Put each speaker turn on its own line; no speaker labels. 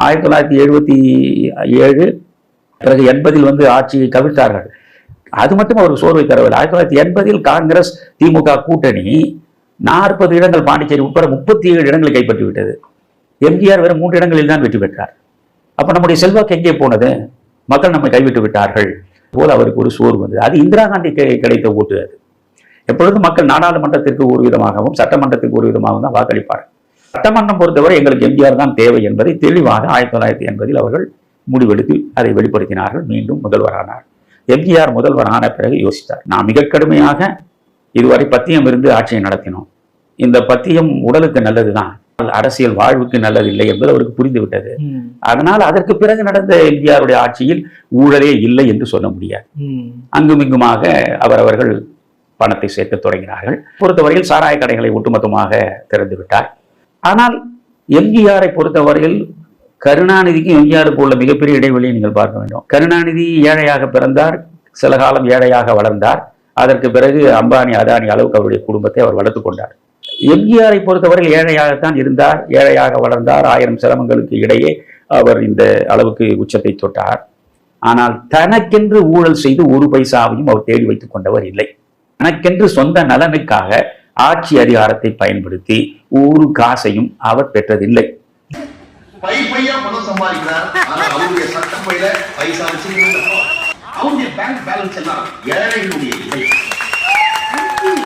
1977 பிறகு 80 ஆட்சியை கவிழ்த்தார்கள். அது மட்டும் அவருக்கு சோர்வை தரவில்லை. 1980 காங்கிரஸ் திமுக கூட்டணி 40 இடங்கள் பாண்டிச்சேரி உட்பட 37 இடங்களை கைப்பற்றி விட்டது. எம்ஜிஆர் வெறும் 3 இடங்களில் தான் வெற்றி பெற்றார். அப்ப நம்முடைய செல்வாக்கு எங்கே போனது? மக்கள் நம்மை கைவிட்டு விட்டார்கள் போல அவருக்கு ஒரு சோர்வு வந்தது. அது இந்திரா காந்தி கிடைத்த ஓட்டு. அது எப்பொழுதும் மக்கள் நாடாளுமன்றத்திற்கு ஒரு விதமாகவும் சட்டமன்றத்திற்கு ஒரு விதமாகவும் தான் வாக்களிப்பார்கள். சட்டமன்றம் பொறுத்தவரை எங்களுக்கு எம்ஜிஆர் தான் தேவை என்பதை தெளிவாக 1980 அவர்கள் முடிவெடுத்து அதை வெளிப்படுத்தினார்கள். மீண்டும் முதல்வரானார். எம்ஜிஆர் முதல்வரான பிறகு யோசித்தார், நான் மிக கடுமையாக இதுவரை பத்தியம் இருந்து ஆட்சியை நடத்தினோம். இந்த பத்தியம் உடலுக்கு நல்லதுதான், அரசியல் வாழ்வுக்கு நல்லதில்லை என்பது அவருக்கு புரிந்துவிட்டது. அதனால் அதற்கு பிறகு நடந்த எம்ஜிஆருடைய ஆட்சியில் ஊழலே இல்லை என்று சொல்ல முடியாது. அங்கும் இங்குமாக அவர்கள் பணத்தை சேர்க்க தொடங்கினார்கள். பொறுத்தவரையில் சாராய கடைகளை ஒட்டுமொத்தமாக திறந்து விட்டார். ஆனால் எம்ஜிஆரை பொறுத்தவரையில் கருணாநிதிக்கும் எம்ஜிஆருக்கு உள்ள மிகப்பெரிய இடைவெளியை நீங்கள் பார்க்க வேண்டும். கருணாநிதி ஏழையாக பிறந்தார், சில காலம் ஏழையாக வளர்ந்தார். அதற்கு பிறகு அம்பானி அதானி அளவுக்கு அவருடைய குடும்பத்தை அவர் வளர்த்துக் கொண்டார். எம்ஜிஆரை பொறுத்தவரையில் ஏழையாகத்தான் இருந்தார், ஏழையாக வளர்ந்தார். 1000 சிரமங்களுக்கு இடையே அவர் இந்த அளவுக்கு உச்சத்தை தொட்டார். ஆனால் தனக்கென்று ஊழல் செய்து ஒரு பைசாவையும் அவர் தேடி வைத்துக் கொண்டவர் இல்லை. தனக்கென்று சொந்த நலனுக்காக ஆட்சி அதிகாரத்தை பயன்படுத்தி ஒரு காசையும் அவர் பெற்றதில்லை.
அவருடைய பேங்க் பேலன்ஸ் எல்லாம் ஏழைகளுடைய